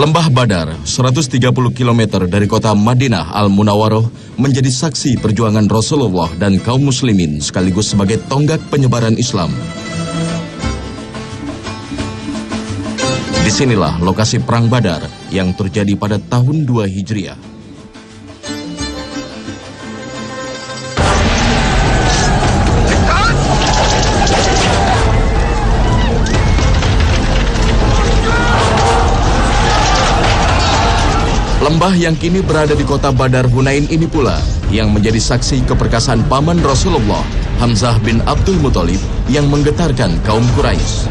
Lembah Badar, 130 km dari kota Madinah Al-Munawwaroh, menjadi saksi perjuangan Rasulullah dan kaum muslimin sekaligus sebagai tonggak penyebaran Islam. Disinilah lokasi Perang Badar yang terjadi pada tahun 2 Hijriah. Lembah yang kini berada di kota Badar Hunain ini pula yang menjadi saksi keperkasaan paman Rasulullah, Hamzah bin Abdul Muthalib, yang menggetarkan kaum Quraisy.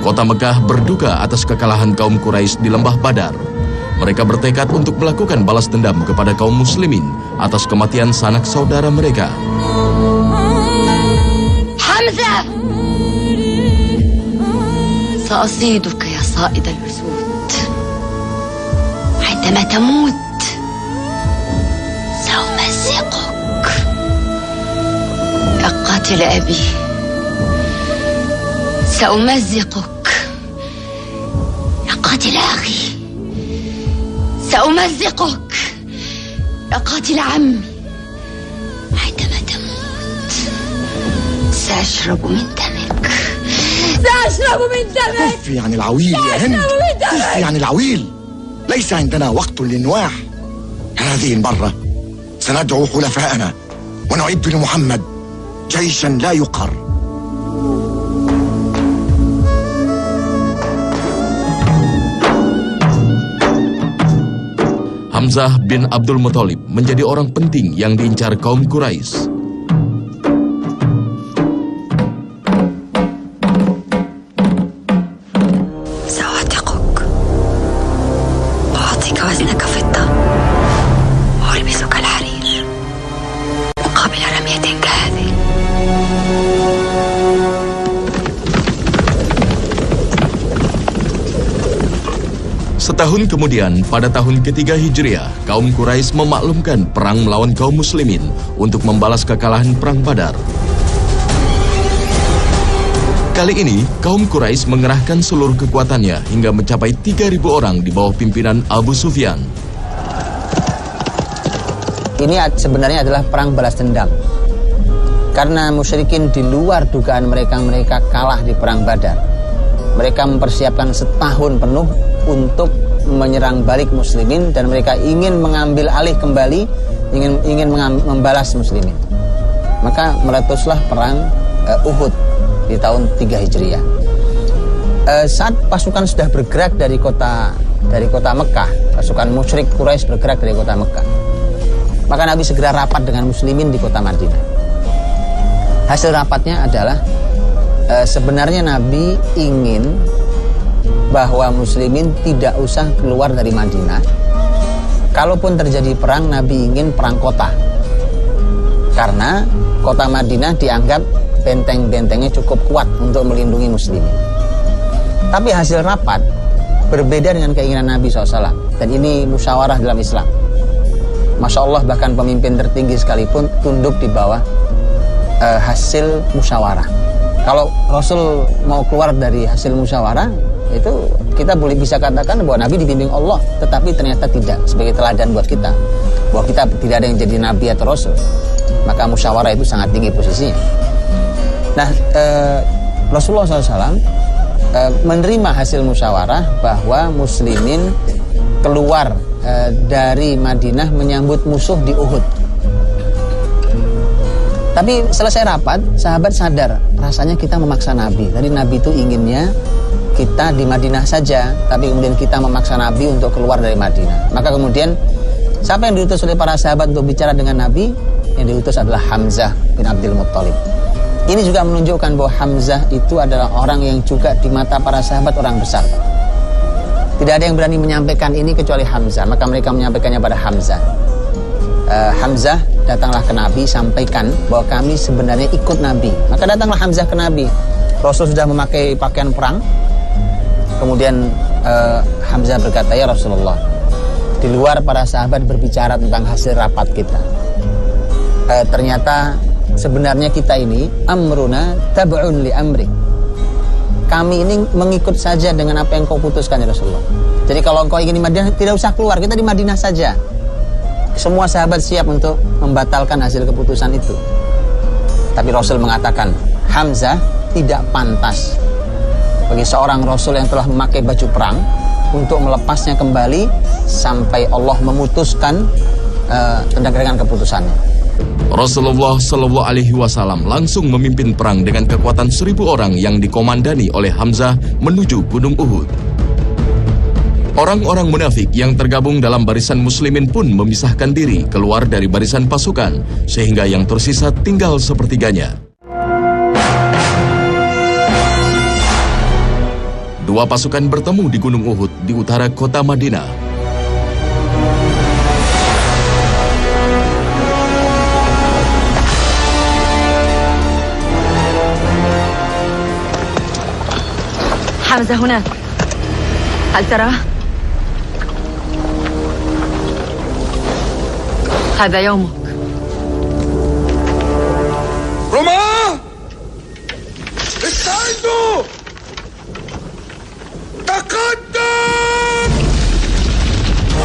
Kota Mekah berduka atas kekalahan kaum Quraisy di Lembah Badar. Mereka bertekad untuk melakukan balas dendam kepada kaum muslimin atas kematian sanak saudara mereka. Hamzah! سأصيدك يا صائد الأسود. عندما تموت سأمزقك يا قاتل أبي. سأمزقك يا قاتل أخي. سأمزقك يا قاتل عمي. عندما تموت سأشرب من دمك. سأشرب من دمك. كفي عن العويل يا هند، كفي عن العويل. ليس عندنا وقت للنواح. هذه المرة سندعو حلفاءنا ونعد لمحمد جيشا لا يقهر. Hamzah bin Abdul Muthalib menjadi orang penting yang diincar kaum Quraisy. سأعتقك وأعطيك وزنك فضة وألبسك الحرير مقابل رمية كهذه. Setahun kemudian, pada tahun ketiga Hijriah, kaum Quraisy memaklumkan perang melawan kaum muslimin untuk membalas kekalahan Perang Badar. Kali ini, kaum Quraisy mengerahkan seluruh kekuatannya hingga mencapai 3.000 orang di bawah pimpinan Abu Sufyan. Ini sebenarnya adalah perang balas dendam. Karena musyrikin di luar dugaan mereka kalah di Perang Badar. Mereka mempersiapkan setahun penuh untuk menyerang balik muslimin dan mereka ingin mengambil alih kembali, ingin membalas muslimin. Maka meletuslah perang Uhud di tahun 3 Hijriah. Saat pasukan sudah bergerak dari kota Mekah, pasukan musyrik Quraisy bergerak dari kota Mekah, maka Nabi segera rapat dengan muslimin di kota Madinah. Hasil rapatnya adalah sebenarnya Nabi ingin bahwa muslimin tidak usah keluar dari Madinah. Kalaupun terjadi perang, Nabi ingin perang kota. Karena kota Madinah dianggap benteng-bentengnya cukup kuat untuk melindungi muslimin. Tapi hasil rapat berbeda dengan keinginan Nabi SAW. Dan ini musyawarah dalam Islam. Masya Allah, bahkan pemimpin tertinggi sekalipun tunduk di bawah hasil musyawarah. Kalau Rasul mau keluar dari hasil musyawarah, itu kita boleh bisa katakan bahwa Nabi dibimbing Allah, tetapi ternyata tidak, sebagai teladan buat kita bahwa kita tidak ada yang jadi Nabi atau Rasul. Maka musyawarah itu sangat tinggi posisinya. Nah, Rasulullah SAW menerima hasil musyawarah bahwa muslimin keluar dari Madinah menyambut musuh di Uhud. Tapi selesai rapat, sahabat sadar rasanya kita memaksa Nabi. Tadi Nabi itu inginnya kita di Madinah saja, tapi kemudian kita memaksa Nabi untuk keluar dari Madinah. Maka kemudian siapa yang diutus oleh para sahabat untuk bicara dengan Nabi? Yang diutus adalah Hamzah bin Abdul Muthalib. Ini juga menunjukkan bahwa Hamzah itu adalah orang yang juga di mata para sahabat orang besar. Tidak ada yang berani menyampaikan ini kecuali Hamzah. Maka mereka menyampaikannya pada Hamzah. Hamzah, datanglah ke Nabi, sampaikan bahwa kami sebenarnya ikut Nabi. Maka datanglah Hamzah ke Nabi. Rasul sudah memakai pakaian perang. Kemudian Hamzah berkata, ya Rasulullah, Di luar para sahabat berbicara tentang hasil rapat kita. Ternyata sebenarnya kita ini amruna tab'un li amri. Kami ini mengikut saja dengan apa yang kau putuskan ya Rasulullah. Jadi kalau engkau ingin di Madinah, tidak usah keluar, kita di Madinah saja. Semua sahabat siap untuk membatalkan hasil keputusan itu. Tapi Rasul mengatakan, Hamzah tidak pantas bagi seorang Rasul yang telah memakai baju perang untuk melepasnya kembali sampai Allah memutuskan dengan keputusannya. Rasulullah Shallallahu Alaihi Wasallam langsung memimpin perang dengan kekuatan 1.000 orang yang dikomandani oleh Hamzah menuju Gunung Uhud. Orang-orang munafik yang tergabung dalam barisan muslimin pun memisahkan diri keluar dari barisan pasukan, sehingga yang tersisa tinggal sepertiganya. Dua pasukan bertemu di Gunung Uhud di utara kota Madinah. حمزة هناك هل تراه؟ هذا يومك. رماة استعدوا تقدم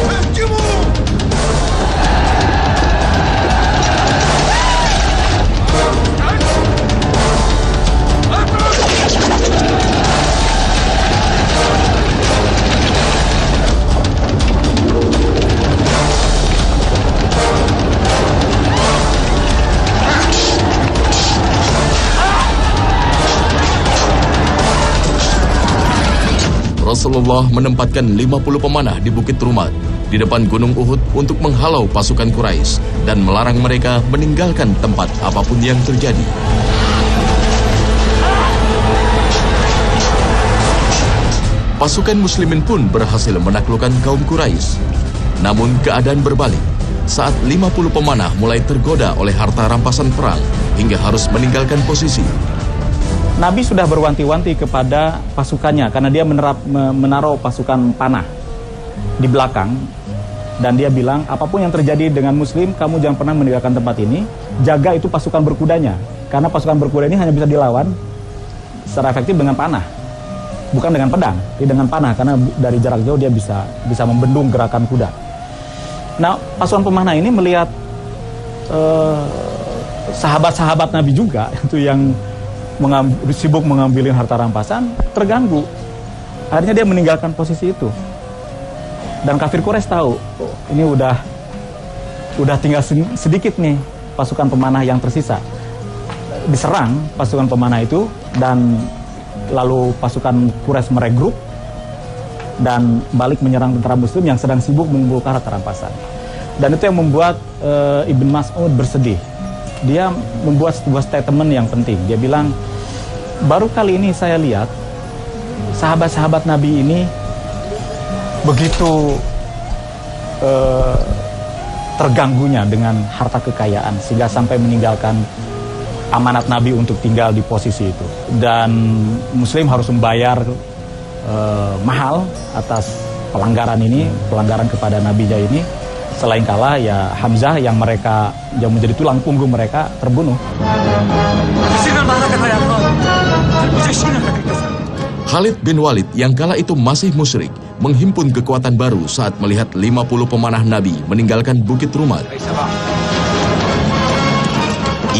اهجموا. Rasulullah menempatkan 50 pemanah di Bukit Rumat di depan Gunung Uhud untuk menghalau pasukan Quraisy dan melarang mereka meninggalkan tempat apapun yang terjadi. Pasukan muslimin pun berhasil menaklukkan kaum Quraisy. Namun keadaan berbalik saat 50 pemanah mulai tergoda oleh harta rampasan perang hingga harus meninggalkan posisi. Nabi sudah berwanti-wanti kepada pasukannya karena dia menaruh pasukan panah di belakang, dan dia bilang apapun yang terjadi dengan muslim, kamu jangan pernah meninggalkan tempat ini, jaga itu pasukan berkudanya, karena pasukan berkuda ini hanya bisa dilawan secara efektif dengan panah, bukan dengan pedang, tapi dengan panah, karena dari jarak jauh dia bisa membendung gerakan kuda. Nah, pasukan pemanah ini melihat sahabat-sahabat Nabi juga itu yang sibuk mengambilin harta rampasan, terganggu. Akhirnya dia meninggalkan posisi itu. Dan kafir Quraisy tahu, ini udah tinggal sedikit nih pasukan pemanah yang tersisa. Diserang pasukan pemanah itu, dan lalu pasukan Quraisy meregrup dan balik menyerang tentara muslim yang sedang sibuk mengumpulkan harta rampasan. Dan itu yang membuat Ibn Mas'ud bersedih. Dia membuat sebuah statement yang penting. Dia bilang, baru kali ini saya lihat sahabat-sahabat Nabi ini begitu terganggunya dengan harta kekayaan sehingga sampai meninggalkan amanat Nabi untuk tinggal di posisi itu. Dan muslim harus membayar mahal atas pelanggaran kepada Nabinya ini. Selain kalah, ya Hamzah yang menjadi tulang punggung mereka terbunuh. Khalid bin Walid yang kala itu masih musyrik menghimpun kekuatan baru saat melihat 50 pemanah Nabi meninggalkan Bukit Rumat.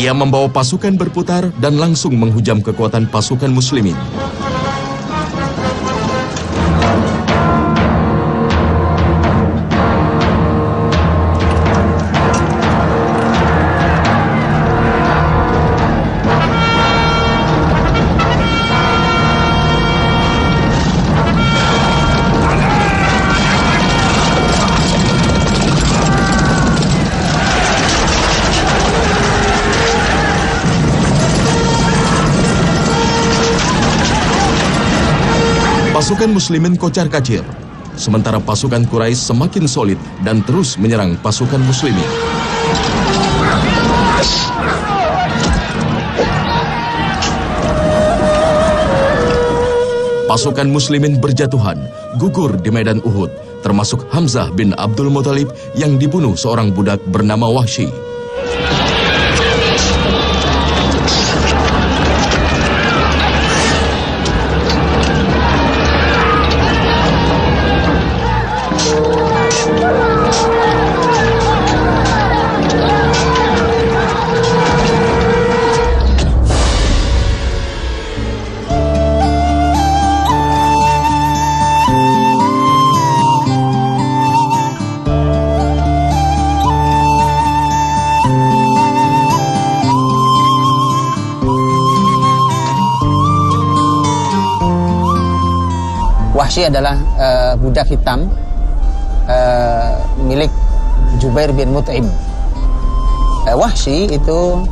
Ia membawa pasukan berputar dan langsung menghujam kekuatan pasukan muslimin. Pasukan muslimin kocar-kacir, sementara pasukan Quraisy semakin solid dan terus menyerang pasukan muslimin. Pasukan muslimin berjatuhan, gugur di medan Uhud, termasuk Hamzah bin Abdul Muthalib yang dibunuh seorang budak bernama Wahsy. Wahsy adalah budak hitam milik Jubair bin Mut'im. Wahsy itu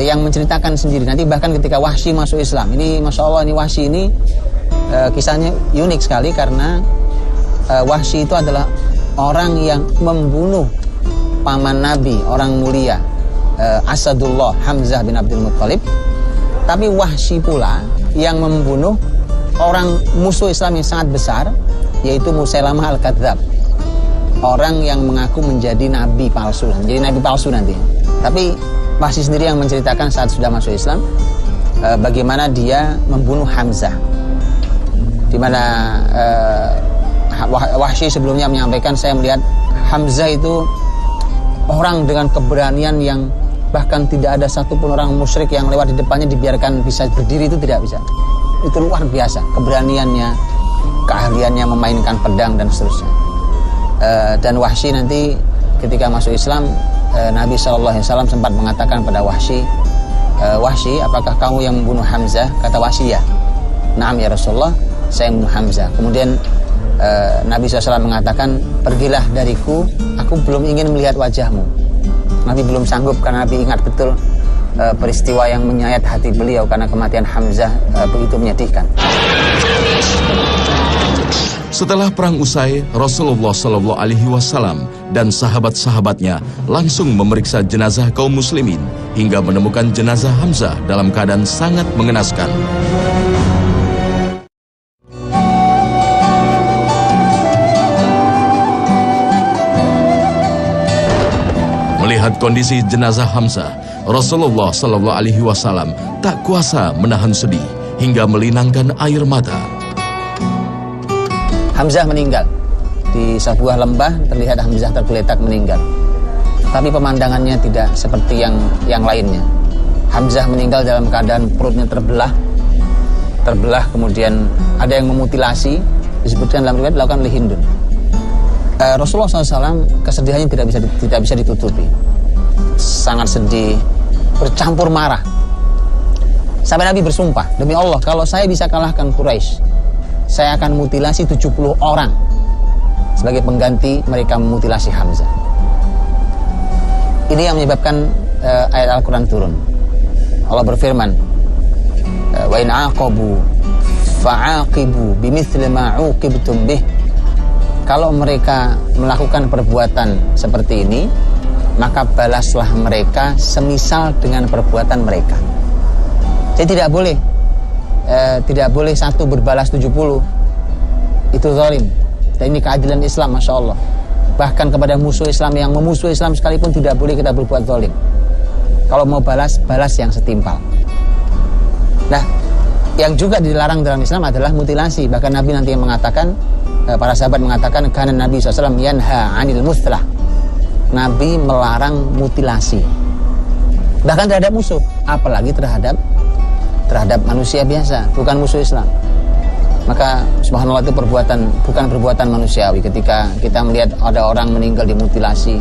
yang menceritakan sendiri. Nanti bahkan ketika Wahsy masuk Islam, ini Masya Allah, ini Wahsy ini kisahnya unik sekali karena Wahsy itu adalah orang yang membunuh paman Nabi, orang mulia, Asadullah Hamzah bin Abdul Muthalib. Tapi Wahsy pula yang membunuh orang musuh Islam yang sangat besar, yaitu Musailamah al-Kadzab, orang yang mengaku menjadi nabi palsu, nanti. Tapi Wahsy sendiri yang menceritakan saat sudah masuk Islam bagaimana dia membunuh Hamzah, di mana Wahsy sebelumnya menyampaikan, saya melihat Hamzah itu orang dengan keberanian yang bahkan tidak ada satupun orang musyrik yang lewat di depannya dibiarkan bisa berdiri, itu tidak bisa. Itu luar biasa keberaniannya, keahliannya memainkan pedang dan seterusnya. Dan Wahsy nanti ketika masuk Islam, Nabi SAW sempat mengatakan pada Wahsy, Wahsy, apakah kamu yang membunuh Hamzah? Kata Wahsy, ya. Naam ya Rasulullah, saya membunuh Hamzah. Kemudian Nabi SAW mengatakan, pergilah dariku, aku belum ingin melihat wajahmu. Nabi belum sanggup karena Nabi ingat betul peristiwa yang menyayat hati beliau karena kematian Hamzah begitu menyedihkan. Setelah perang usai, Rasulullah SAW dan sahabat-sahabatnya langsung memeriksa jenazah kaum muslimin hingga menemukan jenazah Hamzah dalam keadaan sangat mengenaskan. Melihat kondisi jenazah Hamzah, Rasulullah SAW tak kuasa menahan sedih hingga melinangkan air mata. Hamzah meninggal di sebuah lembah, terlihat Hamzah tergeletak meninggal. Tapi pemandangannya tidak seperti yang lainnya. Hamzah meninggal dalam keadaan perutnya terbelah, kemudian ada yang memutilasi, disebutkan dalam riwayat dilakukan oleh Hindun. Rasulullah SAW kesedihannya tidak bisa ditutupi. Sangat sedih, bercampur marah. Sampai Nabi bersumpah, demi Allah, kalau saya bisa kalahkan Quraisy, saya akan mutilasi 70 orang sebagai pengganti mereka memutilasi Hamzah. Ini yang menyebabkan ayat Al-Quran turun. Allah berfirman, wa in aqabu fa'aqibu bimithli ma 'uqibtum bih. Kalau mereka melakukan perbuatan seperti ini, maka balaslah mereka semisal dengan perbuatan mereka. Jadi tidak boleh satu berbalas 70. Itu zalim. Dan ini keadilan Islam, Masya Allah. Bahkan kepada musuh Islam yang memusuhi Islam sekalipun tidak boleh kita berbuat zalim. Kalau mau balas yang setimpal. Nah, yang juga dilarang dalam Islam adalah mutilasi. Bahkan Nabi nanti yang mengatakan, para sahabat mengatakan, karena Nabi SAW yanha 'anil muthlah. Nabi melarang mutilasi. Bahkan terhadap musuh, apalagi terhadap manusia biasa, bukan musuh Islam. Maka subhanallah, itu bukan perbuatan manusiawi ketika kita melihat ada orang meninggal dimutilasi,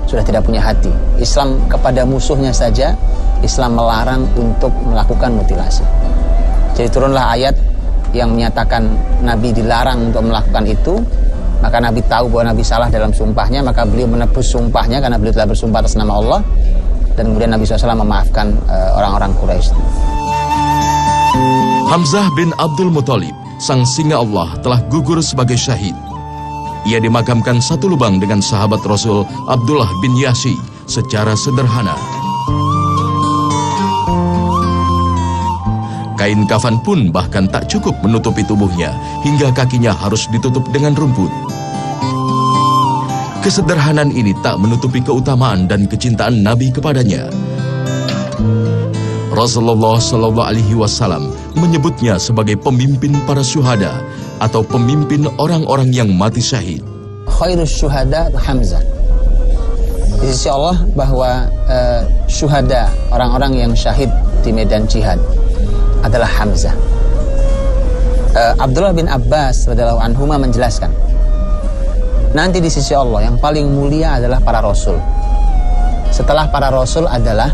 sudah tidak punya hati. Islam kepada musuhnya saja, Islam melarang untuk melakukan mutilasi. Jadi turunlah ayat yang menyatakan Nabi dilarang untuk melakukan itu. Maka Nabi tahu bahwa Nabi salah dalam sumpahnya, maka beliau menebus sumpahnya karena beliau telah bersumpah atas nama Allah. Dan kemudian Nabi SAW memaafkan orang-orang Quraisy. Hamzah bin Abdul Muthalib, sang singa Allah, telah gugur sebagai syahid. Ia dimakamkan satu lubang dengan sahabat Rasul Abdullah bin Yahsy secara sederhana. Kain kafan pun bahkan tak cukup menutupi tubuhnya, hingga kakinya harus ditutup dengan rumput. Kesederhanaan ini tak menutupi keutamaan dan kecintaan Nabi kepadanya. Rasulullah Shallallahu Alaihi Wasallam menyebutnya sebagai pemimpin para syuhada atau pemimpin orang-orang yang mati syahid. Khairus syuhada Hamzah. Di sisi Allah bahwa syuhada, orang-orang yang syahid di medan jihad adalah Hamzah. Abdullah bin Abbas radhiyallahu anhuma menjelaskan, nanti di sisi Allah yang paling mulia adalah para rasul. Setelah para rasul adalah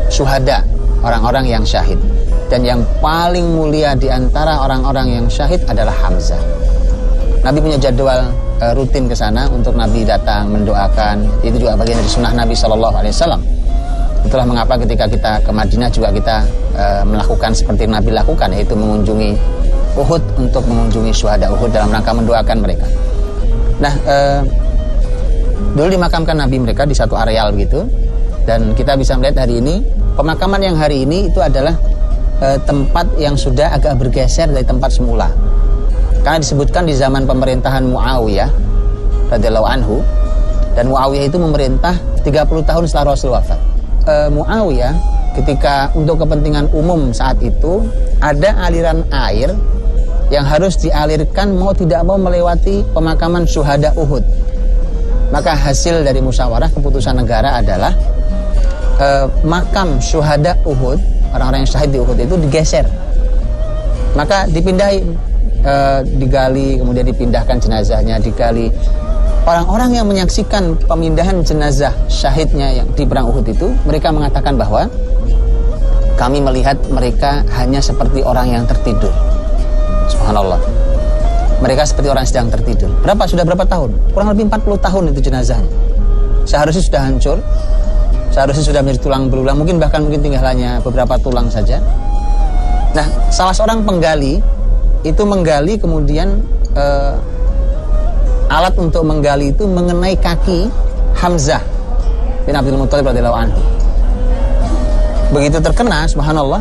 syuhada, orang-orang yang syahid. Dan yang paling mulia di antara orang-orang yang syahid adalah Hamzah. Nabi punya jadwal rutin ke sana untuk Nabi datang mendoakan. Itu juga bagian dari sunnah Nabi SAW. Itulah mengapa ketika kita ke Madinah juga kita melakukan seperti Nabi lakukan, yaitu mengunjungi Uhud untuk mengunjungi syuhada Uhud dalam rangka mendoakan mereka. Nah, dulu dimakamkan Nabi mereka di satu areal begitu, dan kita bisa melihat hari ini pemakaman yang hari ini itu adalah tempat yang sudah agak bergeser dari tempat semula. Karena disebutkan di zaman pemerintahan Muawiyah radhiyallahu anhu, dan Muawiyah itu memerintah 30 tahun setelah Rasul wafat. Muawiyah ketika untuk kepentingan umum saat itu ada aliran air yang harus dialirkan mau tidak mau melewati pemakaman syuhada Uhud. Maka hasil dari musyawarah keputusan negara adalah makam syuhada Uhud, orang-orang yang syahid di Uhud itu digeser. Maka dipindahin, digali, kemudian dipindahkan jenazahnya, digali. Orang-orang yang menyaksikan pemindahan jenazah syahidnya yang di perang Uhud itu, mereka mengatakan bahwa kami melihat mereka hanya seperti orang yang tertidur. Subhanallah. Mereka seperti orang sedang tertidur. Sudah berapa tahun? Kurang lebih 40 tahun itu jenazahnya. Seharusnya sudah hancur, seharusnya sudah menjadi tulang belulang, mungkin tinggal hanya beberapa tulang saja. Nah, salah seorang penggali itu menggali, kemudian alat untuk menggali itu mengenai kaki Hamzah bin Abdul Muthalib radhiyallahu anhu. Begitu terkena, subhanallah,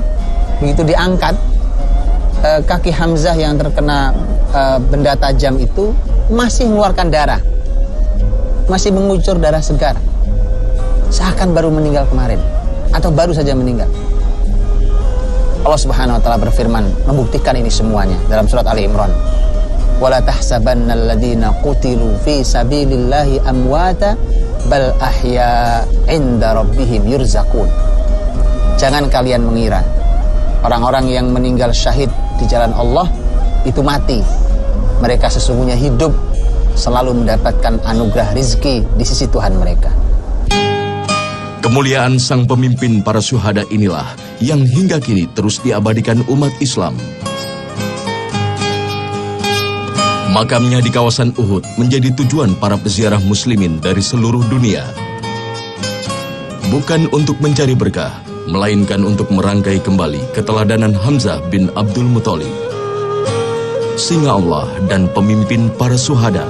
begitu diangkat, kaki Hamzah yang terkena benda tajam itu masih mengeluarkan darah, masih mengucur darah segar, seakan baru meninggal kemarin atau baru saja meninggal. Allah Subhanahu wa taala berfirman membuktikan ini semuanya dalam surat Ali Imran. Wala tahsabannal ladzina qutilu fi sabilillahi amwata bal ahya 'inda rabbihim yurzaqun. Jangan kalian mengira orang-orang yang meninggal syahid di jalan Allah itu mati. Mereka sesungguhnya hidup, selalu mendapatkan anugerah rizki di sisi Tuhan mereka. Kemuliaan sang pemimpin para syuhada inilah yang hingga kini terus diabadikan umat Islam. Makamnya di kawasan Uhud menjadi tujuan para peziarah muslimin dari seluruh dunia. Bukan untuk mencari berkah, melainkan untuk merangkai kembali keteladanan Hamzah bin Abdul Muthalib, singa Allah dan pemimpin para syuhada.